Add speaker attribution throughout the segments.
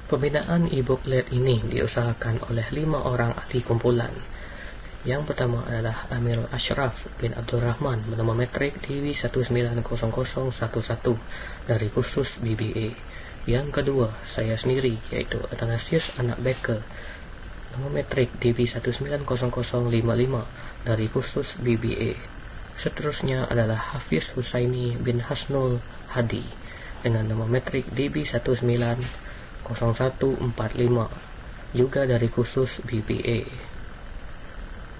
Speaker 1: Pembinaan e-booklet ini diusahakan oleh 5 orang ahli kumpulan. Yang pertama adalah Amirul Ashraf bin Abdurrahman bernama metrik DW190011 dari kursus BBA. Yang kedua, saya sendiri, yaitu Athanasius Anak Becker, nama metrik DB190055 dari kursus BBA. Seterusnya adalah Hafiz Husaini bin Hasnul Hadi dengan nama metrik DB190145 juga dari kursus BBA.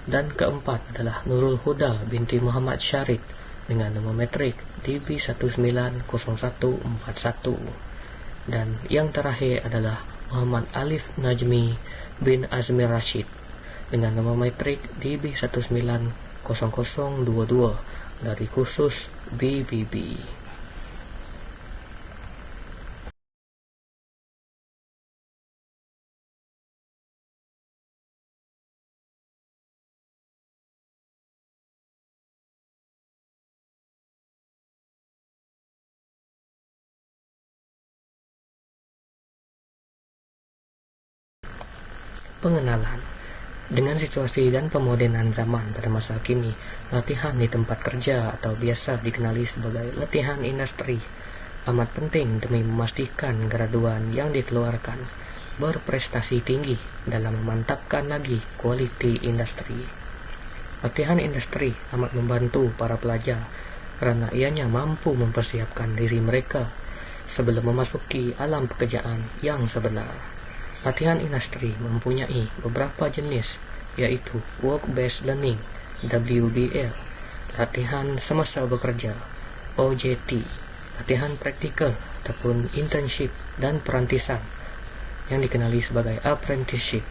Speaker 1: Dan keempat adalah Nurul Huda binti Muhammad Syarid dengan nama metrik DB190141. Dan yang terakhir adalah Muhammad Alif Najmi bin Azmir Rashid dengan nama metrik DB190022 dari kursus BBB. Pengenalan. Dengan situasi dan pemodernan zaman pada masa kini, latihan di tempat kerja atau biasa dikenali sebagai latihan industri amat penting demi memastikan graduan yang dikeluarkan berprestasi tinggi dalam memantapkan lagi kualiti industri. Latihan industri amat membantu para pelajar karena ianya mampu mempersiapkan diri mereka sebelum memasuki alam pekerjaan yang sebenar. Latihan industri mempunyai beberapa jenis, yaitu Work-Based Learning (WBL), latihan semasa bekerja (OJT), latihan praktikal ataupun internship dan perantisan yang dikenali sebagai apprenticeship.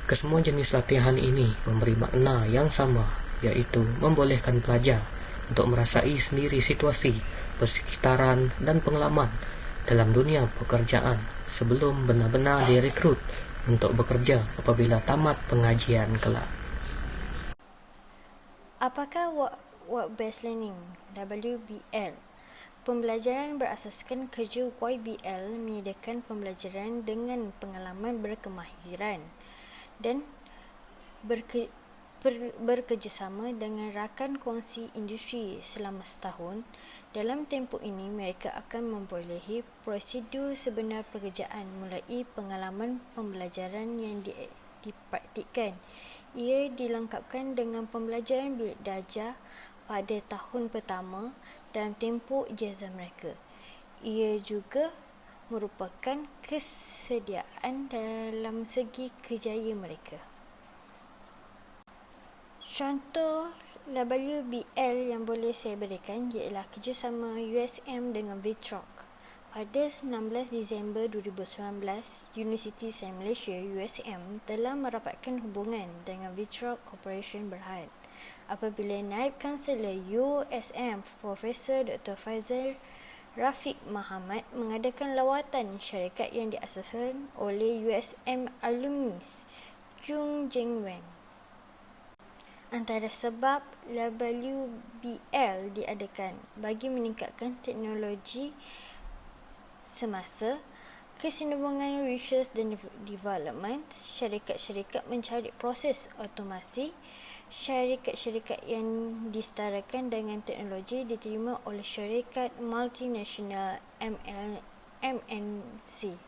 Speaker 1: Kesemua jenis latihan ini memberi makna yang sama, yaitu membolehkan pelajar untuk merasai sendiri situasi, persekitaran, dan pengalaman dalam dunia pekerjaan sebelum benar-benar direkrut untuk bekerja apabila tamat pengajian kelak.
Speaker 2: Apakah Work-Based Learning (WBL)? Pembelajaran berasaskan kerja YBL menyediakan pembelajaran dengan pengalaman berkemahiran dan bekerjasama dengan rakan kongsi industri selama setahun. Dalam tempoh ini, mereka akan memperolehi prosedur sebenar pekerjaan mulai pengalaman pembelajaran yang dipraktikkan. Ia dilengkapkan dengan pembelajaran bilik darjah pada tahun pertama dalam tempoh ijazah mereka. Ia juga merupakan kesediaan dalam segi kerjaya mereka. Contoh WBL yang boleh saya berikan ialah kerjasama USM dengan Wittrock. Pada 19 Disember 2019, Universiti Sains Malaysia USM telah merapatkan hubungan dengan Wittrock Corporation Berhad apabila Naib Kansellor USM Profesor Dr. Faizal Rafiq Mahamat mengadakan lawatan syarikat yang diasaskan oleh USM alumnis Chung Jeng Wen. Antara sebab WBL diadakan bagi meningkatkan teknologi semasa, kesinambungan research dan development, syarikat-syarikat mencari proses otomasi, syarikat-syarikat yang disetarakan dengan teknologi diterima oleh syarikat multinasional MNC.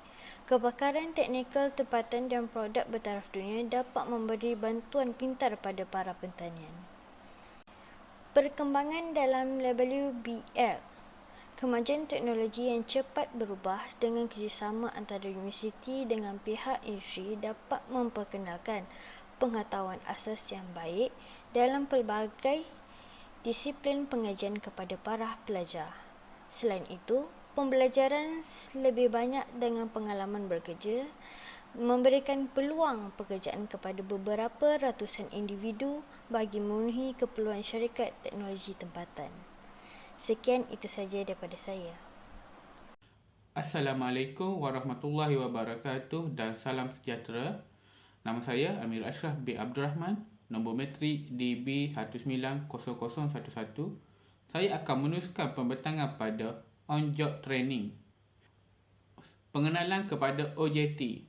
Speaker 2: Kepakaran teknikal tempatan dan produk bertaraf dunia dapat memberi bantuan pintar pada para pertanian. Perkembangan dalam WBL. Kemajuan teknologi yang cepat berubah dengan kerjasama antara universiti dengan pihak industri dapat memperkenalkan pengetahuan asas yang baik dalam pelbagai disiplin pengajian kepada para pelajar. Selain itu, pembelajaran lebih banyak dengan pengalaman bekerja memberikan peluang pekerjaan kepada beberapa ratusan individu bagi memenuhi keperluan syarikat teknologi tempatan. Sekian itu saja daripada saya.
Speaker 3: Assalamualaikum warahmatullahi wabarakatuh dan salam sejahtera. Nama saya Amirul Ashraf bin Abdurrahman, nombor metrik DB190011. Saya akan meneruskan pembentangan pada on-job training. Pengenalan kepada OJT.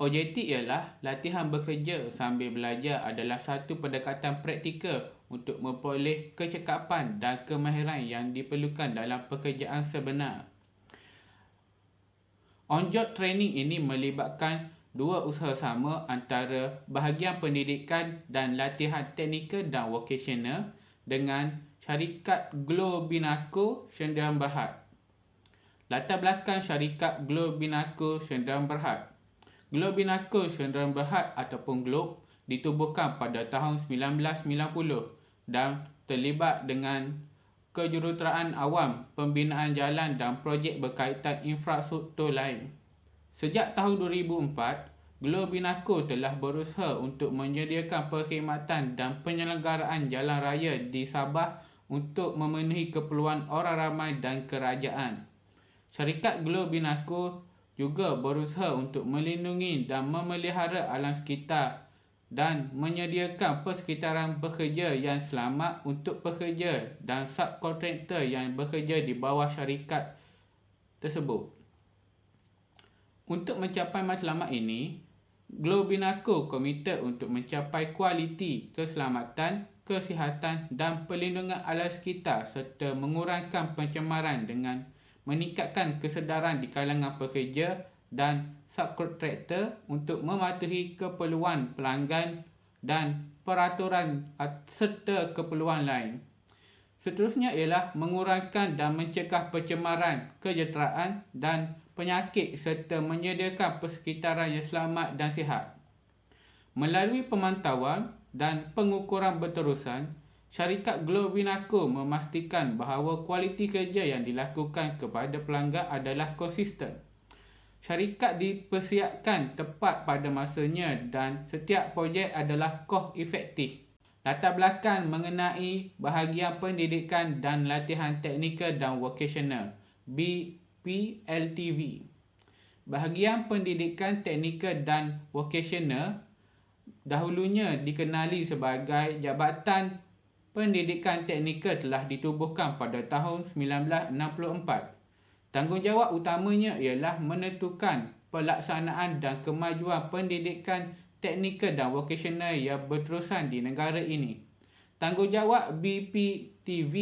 Speaker 3: OJT ialah latihan bekerja sambil belajar adalah satu pendekatan praktikal untuk memperoleh kecekapan dan kemahiran yang diperlukan dalam pekerjaan sebenar. On-job training ini melibatkan dua usaha sama antara bahagian pendidikan dan latihan teknikal dan vocational dengan syarikat Globinaco Sdn Bhd. Latar belakang syarikat Globinaco Sdn Bhd. Globinaco Sdn Bhd ataupun Globe ditubuhkan pada tahun 1990 dan terlibat dengan kejuruteraan awam, pembinaan jalan dan projek berkaitan infrastruktur lain. Sejak tahun 2004, Globinaco telah berusaha untuk menyediakan perkhidmatan dan penyelenggaraan jalan raya di Sabah untuk memenuhi keperluan orang ramai dan kerajaan. Syarikat Globinaco juga berusaha untuk melindungi dan memelihara alam sekitar dan menyediakan persekitaran bekerja yang selamat untuk pekerja dan subkontraktor yang bekerja di bawah syarikat tersebut. Untuk mencapai matlamat ini, Globinaco komited untuk mencapai kualiti keselamatan, kesihatan dan perlindungan alam sekitar serta mengurangkan pencemaran dengan meningkatkan kesedaran di kalangan pekerja dan subkontraktor untuk mematuhi keperluan pelanggan dan peraturan serta keperluan lain. Seterusnya ialah mengurangkan dan mencegah pencemaran, kejahteraan dan penyakit serta menyediakan persekitaran yang selamat dan sihat. Melalui pemantauan dan pengukuran berterusan, syarikat Globinaco memastikan bahawa kualiti kerja yang dilakukan kepada pelanggan adalah konsisten. Syarikat dipersiapkan tepat pada masanya dan setiap projek adalah kos efektif. Latar belakang mengenai bahagian pendidikan dan latihan teknikal dan vocational BPLTV. Bahagian pendidikan teknikal dan vocational dahulunya dikenali sebagai Jabatan Pendidikan Teknikal telah ditubuhkan pada tahun 1964. Tanggungjawab utamanya ialah menentukan pelaksanaan dan kemajuan pendidikan teknikal dan vocational yang berterusan di negara ini. Tanggungjawab BPTV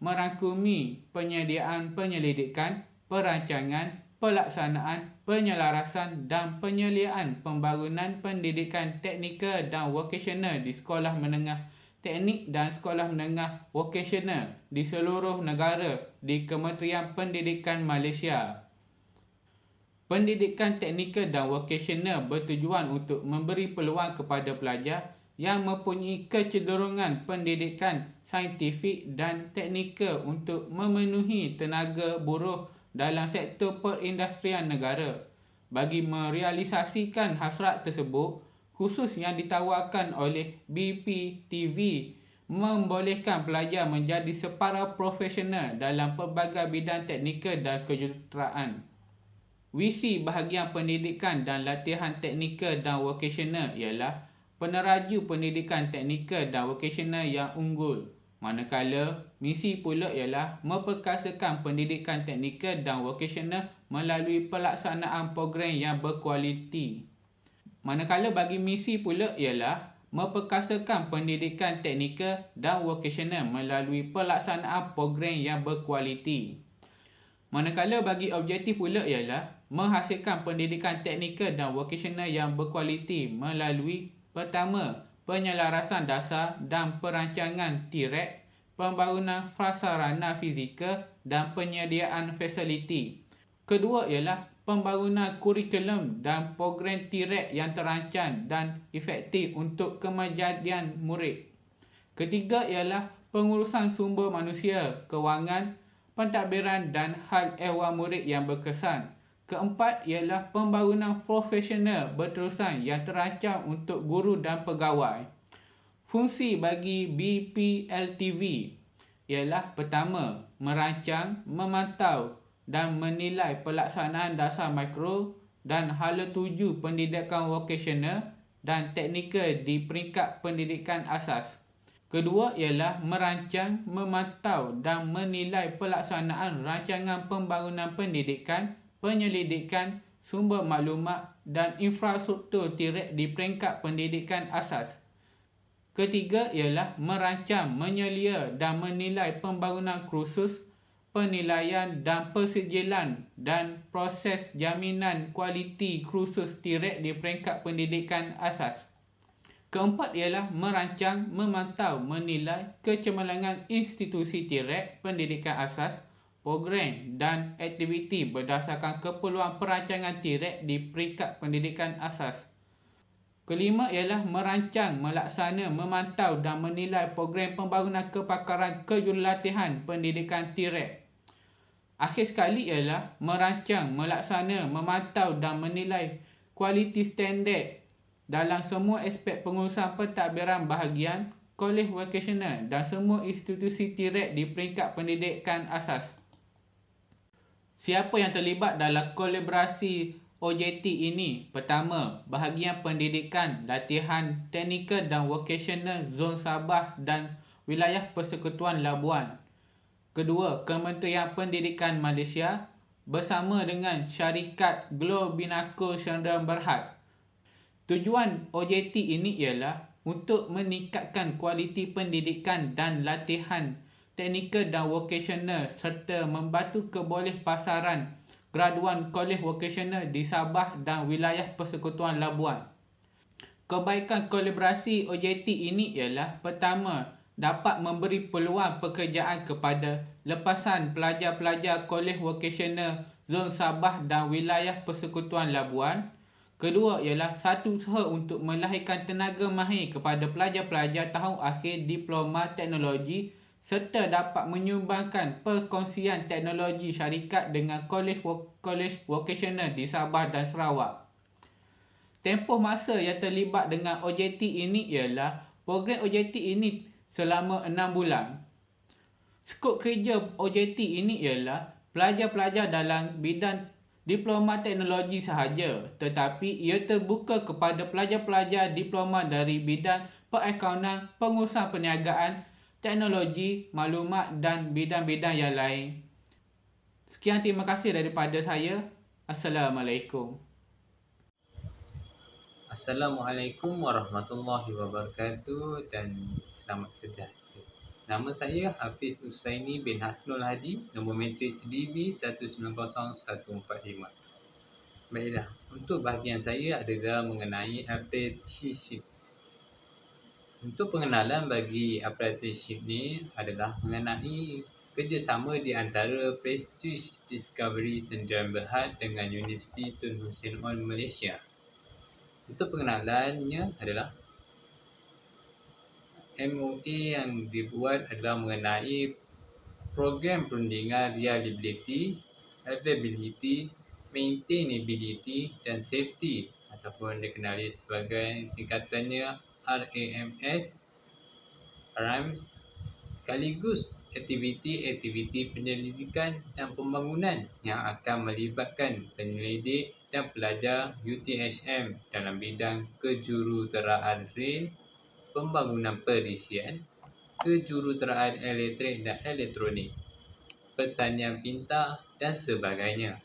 Speaker 3: merangkumi penyediaan penyelidikan, perancangan, pelaksanaan, penyelarasan dan penyeliaan pembangunan pendidikan teknikal dan vocational di sekolah menengah teknik dan sekolah menengah vocational di seluruh negara di Kementerian Pendidikan Malaysia. Pendidikan teknikal dan vocational bertujuan untuk memberi peluang kepada pelajar yang mempunyai kecenderungan pendidikan saintifik dan teknikal untuk memenuhi tenaga buruh dalam sektor perindustrian negara. Bagi merealisasikan hasrat tersebut, khusus yang ditawarkan oleh BPTV membolehkan pelajar menjadi separa profesional dalam pelbagai bidang teknikal dan kejuruteraan. Visi bahagian pendidikan dan latihan teknikal dan vocational ialah peneraju pendidikan teknikal dan vocational yang unggul, manakala misi pula ialah memperkasakan pendidikan teknikal dan vocational melalui pelaksanaan program yang berkualiti. Manakala bagi misi pula ialah memperkasakan pendidikan teknikal dan vocational melalui pelaksanaan program yang berkualiti. Manakala bagi objektif pula ialah menghasilkan pendidikan teknikal dan vocational yang berkualiti melalui pertama, penyelarasan dasar dan perancangan TREC, pembangunan prasarana fizikal dan penyediaan fasiliti. Kedua ialah pembangunan kurikulum dan program TREC yang terancang dan efektif untuk kemajuan murid. Ketiga ialah pengurusan sumber manusia, kewangan, pentadbiran dan hal ehwal murid yang berkesan. Keempat ialah pembangunan profesional berterusan yang terancang untuk guru dan pegawai. Fungsi bagi BPLTV ialah pertama, merancang, memantau dan menilai pelaksanaan dasar mikro dan hala tuju pendidikan vocational dan teknikal di peringkat pendidikan asas. Kedua ialah merancang, memantau dan menilai pelaksanaan rancangan pembangunan pendidikan, penyelidikan, sumber maklumat dan infrastruktur tirek di peringkat pendidikan asas. Ketiga ialah merancang, menyelia dan menilai pembangunan kursus, penilaian dan persijilan dan proses jaminan kualiti kursus tirek di peringkat pendidikan asas. Keempat ialah merancang, memantau, menilai kecemerlangan institusi tirek pendidikan asas, program dan aktiviti berdasarkan keperluan perancangan tirek di peringkat pendidikan asas. Kelima ialah merancang, melaksana, memantau dan menilai program pembangunan kepakaran kejurulatihan pendidikan tirek. Akhir sekali ialah merancang, melaksana, memantau dan menilai kualiti standard dalam semua aspek pengurusan pentadbiran bahagian, kolej vokasional dan semua institusi tirek di peringkat pendidikan asas. Siapa yang terlibat dalam kolaborasi OJT ini? Pertama, bahagian pendidikan, latihan, teknikal dan vokasional Zon Sabah dan Wilayah Persekutuan Labuan. Kedua, Kementerian Pendidikan Malaysia bersama dengan syarikat Globinaco Sdn Bhd. Tujuan OJT ini ialah untuk meningkatkan kualiti pendidikan dan latihan teknikal dan vokasional serta membantu kebolehpasaran graduan kolej vokasional di Sabah dan Wilayah Persekutuan Labuan. Kebaikan kolaborasi OJT ini ialah pertama, dapat memberi peluang pekerjaan kepada lepasan pelajar-pelajar kolej vokasional Zon Sabah dan Wilayah Persekutuan Labuan. Kedua ialah satu usaha untuk melahirkan tenaga mahir kepada pelajar-pelajar tahun akhir diploma teknologi serta dapat menyumbangkan perkongsian teknologi syarikat dengan kolej vokasional di Sabah dan Sarawak. Tempoh masa yang terlibat dengan OJT ini ialah program OJT ini selama 6 bulan. Skop kerja OJT ini ialah pelajar-pelajar dalam bidang diploma teknologi sahaja, tetapi ia terbuka kepada pelajar-pelajar diploma dari bidang perakaunan, pengurusan perniagaan, teknologi, maklumat dan bidang-bidang yang lain. Sekian, terima kasih daripada saya. Assalamualaikum.
Speaker 4: Assalamualaikum warahmatullahi wabarakatuh dan selamat sejahtera. Nama saya Hafiz Husaini bin Hasnul Hadi, nombor matriks DB 190145. Baiklah, untuk bahagian saya adalah mengenai apprenticeship. Untuk pengenalan bagi apprenticeship ni adalah mengenai kerjasama di antara Prestige Discovery Sdn Bhd dengan Universiti Tun Hussein On Malaysia. Untuk pengenalannya adalah MOA yang dibuat adalah mengenai program perundingan reliability, availability, maintainability dan safety ataupun dikenali sebagai singkatannya RAMS, sekaligus aktiviti-aktiviti penyelidikan dan pembangunan yang akan melibatkan penyelidik dan pelajar UTHM dalam bidang kejuruteraan rel, pembangunan perisian, kejuruteraan elektrik dan elektronik, pertanian pintar dan sebagainya.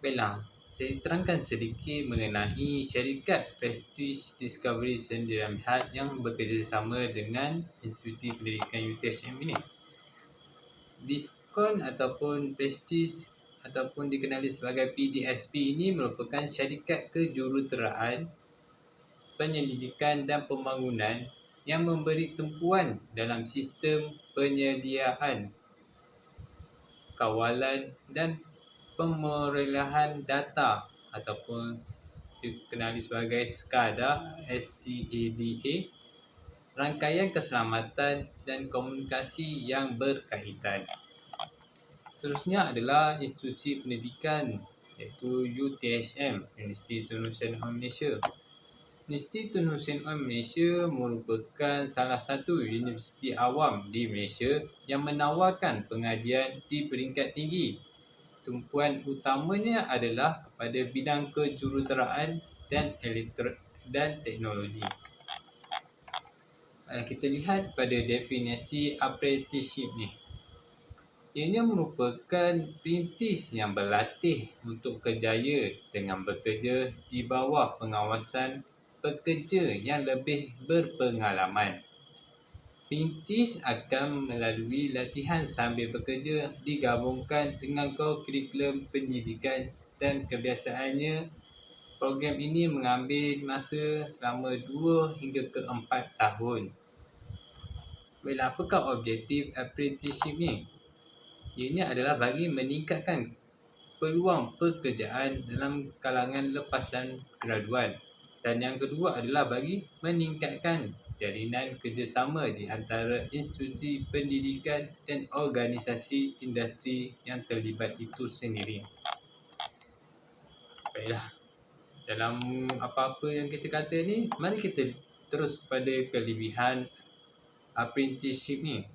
Speaker 4: Baiklah, saya terangkan sedikit mengenai syarikat Prestige Discovery Sdn Bhd yang bekerjasama dengan Institusi Pendidikan UTHM ini. Diskon ataupun Prestige ataupun dikenali sebagai PDSP ini merupakan syarikat kejuruteraan, penyelidikan dan pembangunan yang memberi tumpuan dalam sistem penyediaan, kawalan dan pemerolehan data ataupun dikenali sebagai SCADA, rangkaian keselamatan dan komunikasi yang berkaitan. Seterusnya adalah institusi pendidikan iaitu UTHM, Universiti Tun Hussein On Malaysia. Universiti Tun Hussein On Malaysia merupakan salah satu universiti awam di Malaysia yang menawarkan pengajian di peringkat tinggi. Tumpuan utamanya adalah kepada bidang kejuruteraan dan teknologi. Kita lihat pada definisi apprenticeship ni. Ianya merupakan perintis yang berlatih untuk kerjaya dengan bekerja di bawah pengawasan pekerja yang lebih berpengalaman. Perintis akan melalui latihan sambil bekerja digabungkan dengan kurikulum pendidikan dan kebiasaannya program ini mengambil masa selama 2 hingga ke 4 tahun. Baiklah, apakah objektif apprenticeship ni? Ianya adalah bagi meningkatkan peluang pekerjaan dalam kalangan lepasan graduan. Dan yang kedua adalah bagi meningkatkan jalinan kerjasama di antara institusi pendidikan dan organisasi industri yang terlibat itu sendiri. Baiklah, dalam apa-apa yang kita kata ni, mari kita terus kepada kelebihan apprenticeship ni.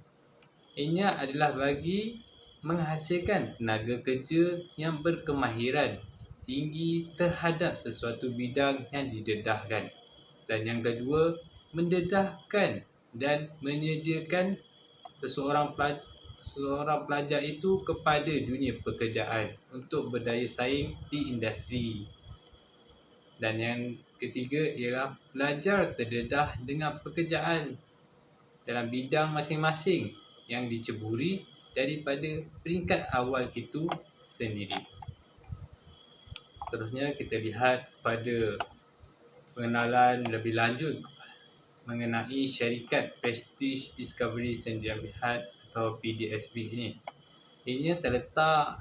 Speaker 4: Ianya adalah bagi menghasilkan tenaga kerja yang berkemahiran tinggi terhadap sesuatu bidang yang didedahkan. Dan yang kedua, mendedahkan dan menyediakan seseorang pelajar itu kepada dunia pekerjaan untuk berdaya saing di industri. Dan yang ketiga ialah pelajar terdedah dengan pekerjaan dalam bidang masing-masing yang diceburi daripada peringkat awal itu sendiri. Seterusnya kita lihat pada pengenalan lebih lanjut mengenai syarikat Prestige Discovery Sdn Bhd atau PDSB ini. Ianya terletak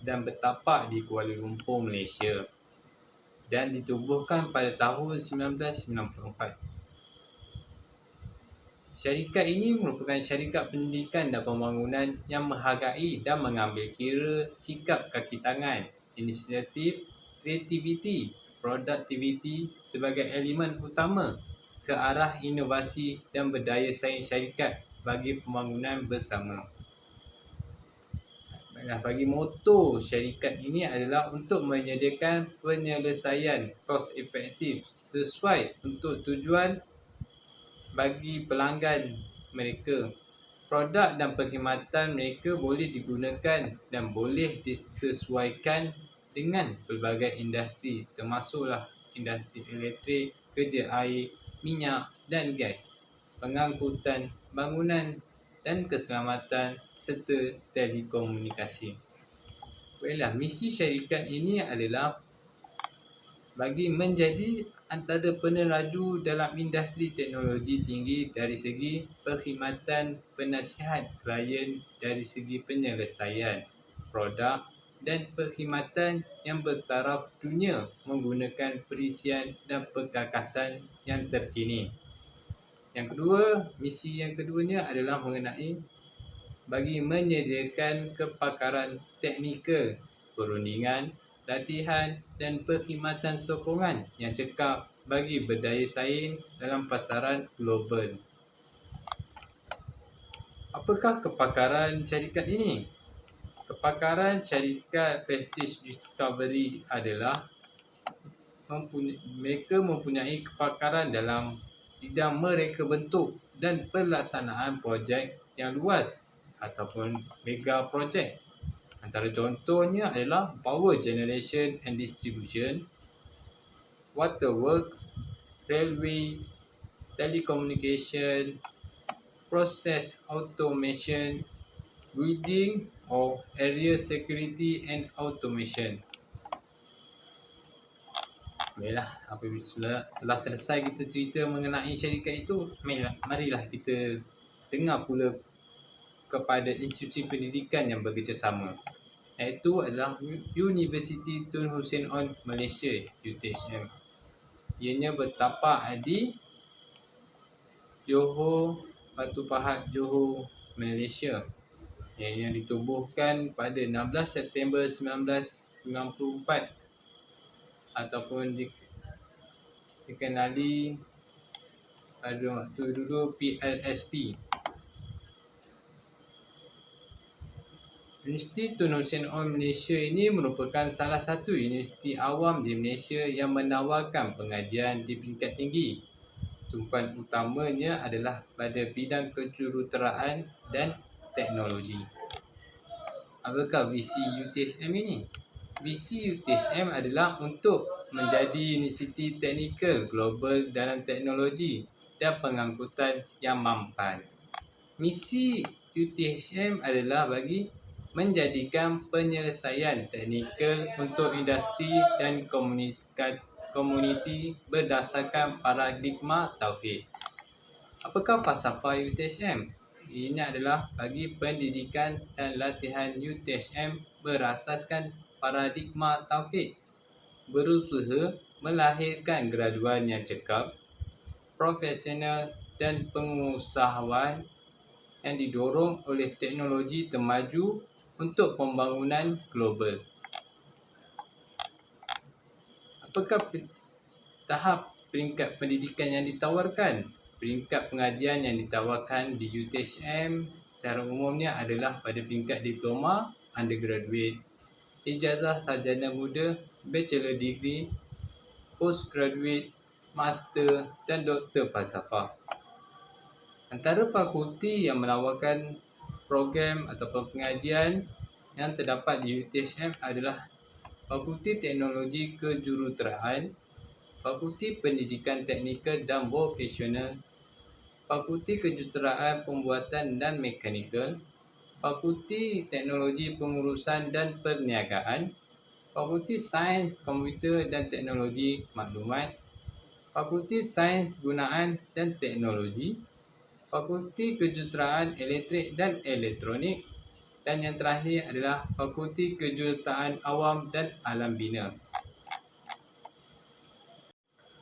Speaker 4: dan bertapak di Kuala Lumpur, Malaysia dan ditubuhkan pada tahun 1994. Syarikat ini merupakan syarikat pendidikan dan pembangunan yang menghargai dan mengambil kira sikap kaki tangan, inisiatif, kreativiti, produktiviti sebagai elemen utama ke arah inovasi dan berdaya saing syarikat bagi pembangunan bersama. Baiklah, bagi moto syarikat ini adalah untuk menyediakan penyelesaian kos efektif sesuai untuk tujuan bagi pelanggan mereka. Produk dan perkhidmatan mereka boleh digunakan dan boleh disesuaikan dengan pelbagai industri, termasuklah industri elektrik, kerja air, minyak dan gas, pengangkutan, bangunan dan keselamatan serta telekomunikasi. Baiklah, misi syarikat ini adalah bagi menjadi antara peneraju dalam industri teknologi tinggi dari segi perkhidmatan penasihat klien dari segi penyelesaian produk dan perkhidmatan yang bertaraf dunia menggunakan perisian dan perkakasan yang terkini. Yang kedua, misi yang keduanya adalah mengenai bagi menyediakan kepakaran teknikal, perundingan, latihan dan perkhidmatan sokongan yang cekap bagi berdaya saing dalam pasaran global. Apakah kepakaran syarikat ini? Kepakaran syarikat Prestige Discovery adalah mereka mempunyai kepakaran dalam bidang mereka bentuk dan pelaksanaan projek yang luas ataupun mega projek. Antara contohnya adalah power generation and distribution, waterworks, railways, telecommunication, process automation, building or area security and automation. Baiklah, apabila telah selesai kita cerita mengenai syarikat itu, marilah kita dengar pula kepada institusi pendidikan yang bekerjasama, iaitu adalah Universiti Tun Hussein On Malaysia, UTHM. Ianya bertapak di Johor, Batu Pahat, Johor, Malaysia. Yang ditubuhkan pada 16 September 1994 ataupun dikenali pada waktu dulu PLSP. Universiti Tun Hussein On Malaysia ini merupakan salah satu universiti awam di Malaysia yang menawarkan pengajian di peringkat tinggi. Tumpuan utamanya adalah pada bidang kejuruteraan dan teknologi. Apakah visi UTHM ini? Visi UTHM adalah untuk menjadi universiti teknikal global dalam teknologi dan pengangkutan yang mampan. Misi UTHM adalah bagi menjadikan penyelesaian teknikal untuk industri dan komuniti berdasarkan paradigma tauhid. Apakah falsafah UTHM? Ini adalah bagi pendidikan dan latihan UTHM berasaskan paradigma tauhid, berusaha melahirkan graduan yang cekap, profesional dan pengusahawan yang didorong oleh teknologi termaju untuk pembangunan global. Apakah tahap peringkat pendidikan yang ditawarkan? Peringkat pengajian yang ditawarkan di UTHM secara umumnya adalah pada peringkat diploma, undergraduate, ijazah sarjana muda, bachelor degree, postgraduate, master dan doktor falsafah. Antara fakulti yang menawarkan program ataupun pengajian yang terdapat di UTHM adalah Fakulti Teknologi Kejuruteraan, Fakulti Pendidikan Teknikal dan Vokasional, Fakulti Kejuruteraan Pembuatan dan Mekanikal, Fakulti Teknologi Pengurusan dan Perniagaan, Fakulti Sains Komputer dan Teknologi Maklumat, Fakulti Sains Gunaan dan Teknologi, Fakulti Kejuruteraan Elektrik dan Elektronik, dan yang terakhir adalah Fakulti Kejuruteraan Awam dan Alam Bina.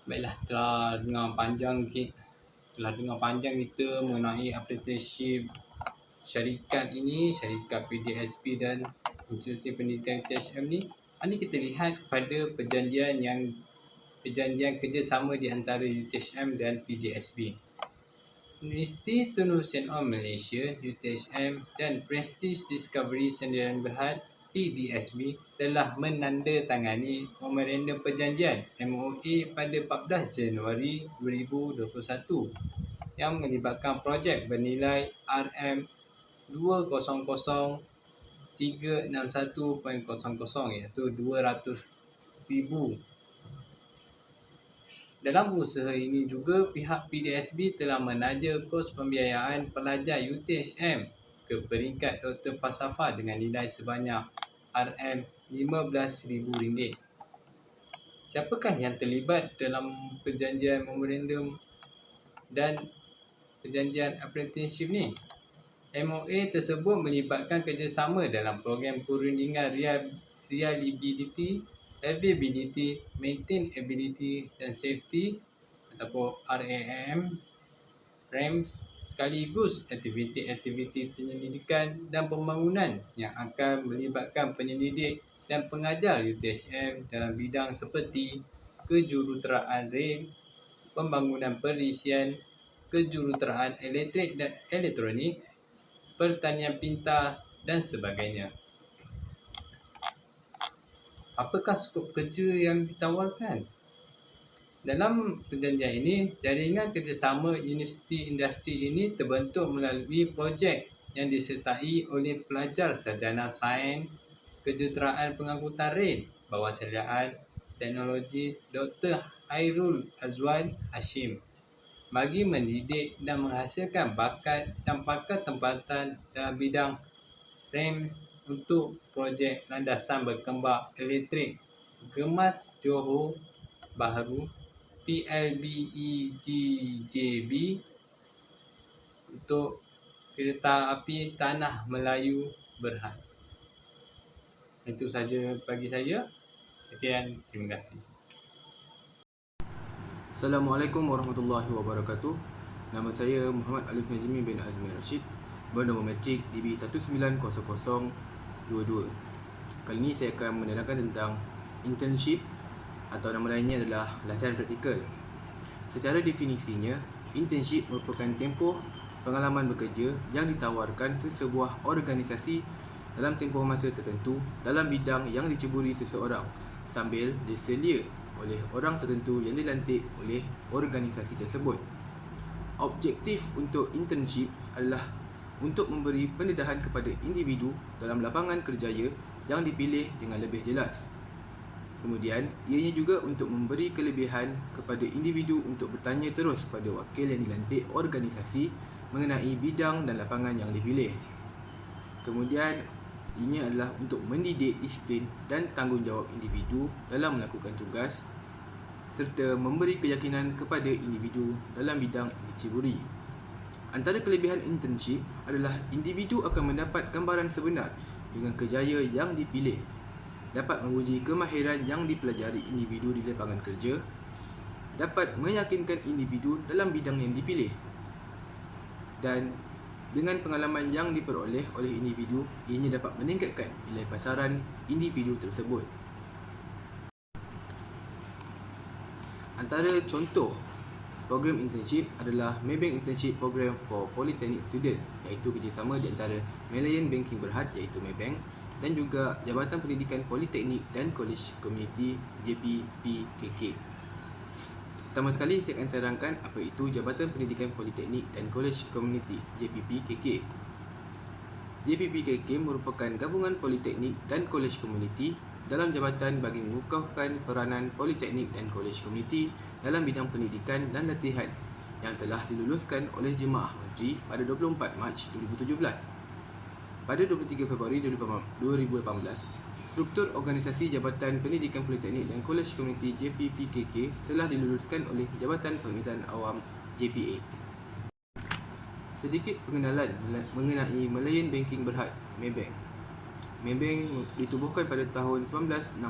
Speaker 4: Baiklah, telah dengar panjang kita mengenai apprenticeship syarikat ini, syarikat PDSB dan Institusi Pendidikan UTHM ni. Ini kita lihat pada perjanjian kerjasama di antara UTHM dan PDSB. Universiti Tun Hussein Onn Malaysia UTHM dan Prestige Discovery Sdn Bhd PDSB telah menandatangani memorandum perjanjian MOA pada 14 Januari 2021 yang melibatkan projek bernilai RM200,361.00 iaitu 200,000. Dalam usaha ini juga pihak PDSB telah menaja kos pembiayaan pelajar UTHM ke peringkat Doktor Falsafah dengan nilai sebanyak RM15,000. Siapakah yang terlibat dalam perjanjian memorandum dan perjanjian apprenticeship ni? MOA tersebut melibatkan kerjasama dalam program perundingan reliability, maintainability dan safety ataupun RAMS sekaligus aktiviti-aktiviti penyelidikan dan pembangunan yang akan melibatkan penyelidik dan pengajar UTHM dalam bidang seperti kejuruteraan rel, pembangunan perisian, kejuruteraan elektrik dan elektronik, pertanian pintar dan sebagainya. Apakah skop kerja yang ditawarkan? Dalam perjanjian ini, jaringan kerjasama universiti industri ini terbentuk melalui projek yang disertai oleh pelajar sarjana sains, kejuruteraan pengangkutan rel, bawasaliaan teknologi Dr. Hairul Azwan Hashim bagi mendidik dan menghasilkan bakat dan pakar tempatan dalam bidang RAMS untuk projek landasan berkembang elektrik Gemas Johor Bahru PLBEGJB untuk kereta api Tanah Melayu Berhad. Itu saja bagi saya. Sekian, terima kasih.
Speaker 5: Assalamualaikum warahmatullahi wabarakatuh. Nama saya Muhammad Alif Najmi bin Azmi Rashid, bernama matrik DB190022. Kali ini saya akan menerangkan tentang internship atau nama lainnya adalah latihan praktikal. Secara definisinya, internship merupakan tempoh pengalaman bekerja yang ditawarkan sesebuah organisasi dalam tempoh masa tertentu dalam bidang yang diceburi seseorang sambil diselia oleh orang tertentu yang dilantik oleh organisasi tersebut. Objektif untuk internship adalah untuk memberi pendedahan kepada individu dalam lapangan kerjaya yang dipilih dengan lebih jelas. Kemudian, ianya juga untuk memberi kelebihan kepada individu untuk bertanya terus kepada wakil yang dilantik organisasi mengenai bidang dan lapangan yang dipilih. Kemudian, ianya adalah untuk mendidik disiplin dan tanggungjawab individu dalam melakukan tugas serta memberi keyakinan kepada individu dalam bidang yang diceburi. Antara kelebihan internship adalah individu akan mendapat gambaran sebenar dengan kerjaya yang dipilih, dapat menguji kemahiran yang dipelajari individu di lapangan kerja, dapat meyakinkan individu dalam bidang yang dipilih, dan dengan pengalaman yang diperoleh oleh individu, ianya dapat meningkatkan nilai pasaran individu tersebut. Antara contoh program internship adalah Maybank Internship Program for Polytechnic Student, iaitu kerjasama di antara Malayan Banking Berhad iaitu Maybank dan juga Jabatan Pendidikan Politeknik dan College Community JPPKK. Pertama sekali saya akan terangkan apa itu Jabatan Pendidikan Politeknik dan College Community JPPKK. JPPKK merupakan gabungan politeknik dan college community dalam jabatan bagi mengukuhkan peranan politeknik dan college community dalam bidang pendidikan dan latihan yang telah diluluskan oleh Jemaah Menteri pada 24 Mac 2017. Pada 23 Februari 2018, struktur organisasi Jabatan Pendidikan Politeknik dan College Community JPPKK telah diluluskan oleh Jabatan Permintaan Awam JPA. Sedikit pengenalan mengenai Malayan Banking Berhad Maybank. Maybank ditubuhkan pada tahun 1960.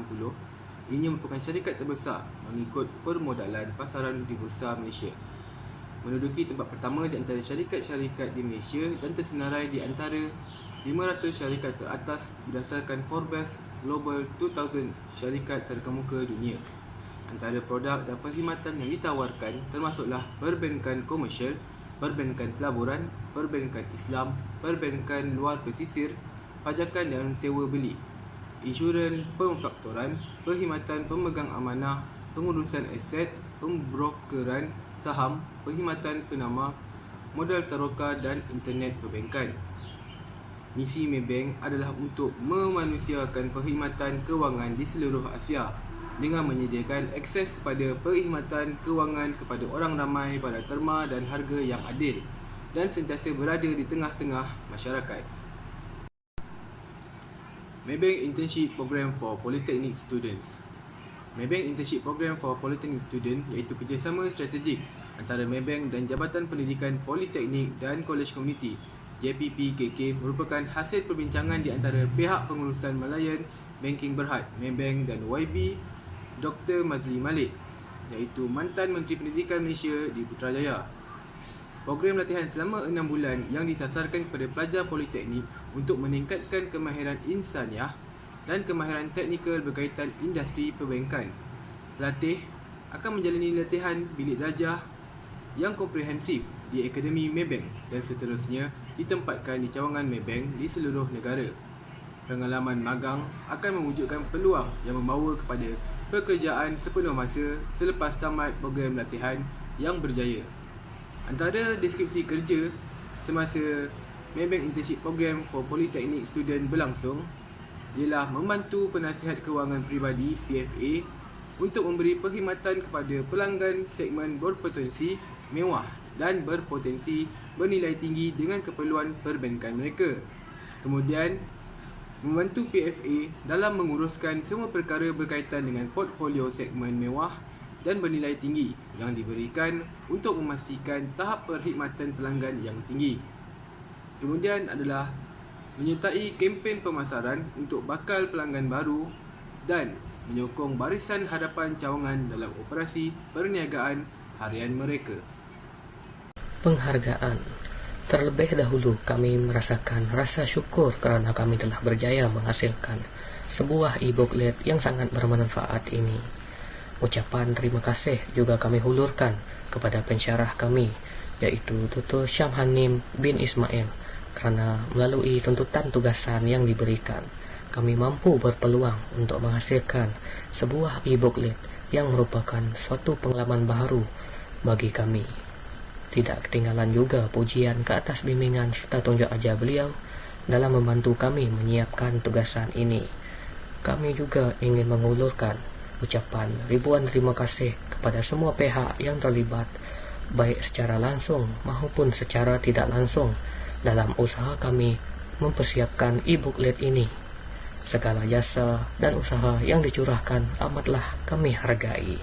Speaker 5: Ianya merupakan syarikat terbesar mengikut permodalan pasaran di Bursa Malaysia. Menduduki tempat pertama di antara syarikat-syarikat di Malaysia dan tersenarai di antara 500 syarikat teratas berdasarkan Forbes Global 2000 syarikat terkemuka dunia. Antara produk dan perkhidmatan yang ditawarkan termasuklah perbankan komersial, perbankan pelaburan, perbankan Islam, perbankan luar pesisir, pajakan dan sewa beli, insurans, pemfaktoran, perkhidmatan pemegang amanah, pengurusan aset, pembrokeran saham, perkhidmatan penama, modal taroka dan internet perbankan. Misi Maybank adalah untuk memanusiakan perkhidmatan kewangan di seluruh Asia dengan menyediakan akses kepada perkhidmatan kewangan kepada orang ramai pada terma dan harga yang adil dan sentiasa berada di tengah-tengah masyarakat. Maybank Internship Program for Polytechnic Students. Maybank Internship Program for Polytechnic Student iaitu kerjasama strategik antara Maybank dan Jabatan Pendidikan Politeknik dan College Community JPPKK merupakan hasil perbincangan di antara pihak pengurusan Malayan Banking Berhad Maybank dan YB Dr. Mazli Malik iaitu mantan Menteri Pendidikan Malaysia di Putrajaya. Program latihan selama 6 bulan yang disasarkan kepada pelajar politeknik untuk meningkatkan kemahiran insaniah dan kemahiran teknikal berkaitan industri perbankan. Pelatih akan menjalani latihan bilik darjah yang komprehensif di Akademi Maybank dan seterusnya ditempatkan di cawangan Maybank di seluruh negara. Pengalaman magang akan mewujudkan peluang yang membawa kepada pekerjaan sepenuh masa selepas tamat program latihan yang berjaya. Antara deskripsi kerja semasa Maybank Internship Program for Polytechnic Student berlangsung ialah membantu penasihat kewangan peribadi PFA untuk memberi perkhidmatan kepada pelanggan segmen berpotensi mewah dan berpotensi bernilai tinggi dengan keperluan perbankan mereka. Kemudian, membantu PFA dalam menguruskan semua perkara berkaitan dengan portfolio segmen mewah dan bernilai tinggi yang diberikan untuk memastikan tahap perkhidmatan pelanggan yang tinggi. Kemudian adalah menyertai kempen pemasaran untuk bakal pelanggan baru dan menyokong barisan hadapan cawangan dalam operasi perniagaan harian mereka.
Speaker 1: Penghargaan. Terlebih dahulu kami merasakan rasa syukur kerana kami telah berjaya menghasilkan sebuah e-booklet yang sangat bermanfaat ini. Ucapan terima kasih juga kami hulurkan kepada pensyarah kami yaitu Dr. Syamhanim bin Ismail kerana melalui tuntutan tugasan yang diberikan kami mampu berpeluang untuk menghasilkan sebuah e-booklet yang merupakan suatu pengalaman baru bagi kami. Tidak ketinggalan juga pujian ke atas bimbingan serta tunjuk ajar beliau dalam membantu kami menyiapkan tugasan ini. Kami juga ingin mengulurkan ucapan ribuan terima kasih kepada semua pihak yang terlibat, baik secara langsung maupun secara tidak langsung dalam usaha kami mempersiapkan e-booklet ini. Segala jasa dan usaha yang dicurahkan amatlah kami hargai.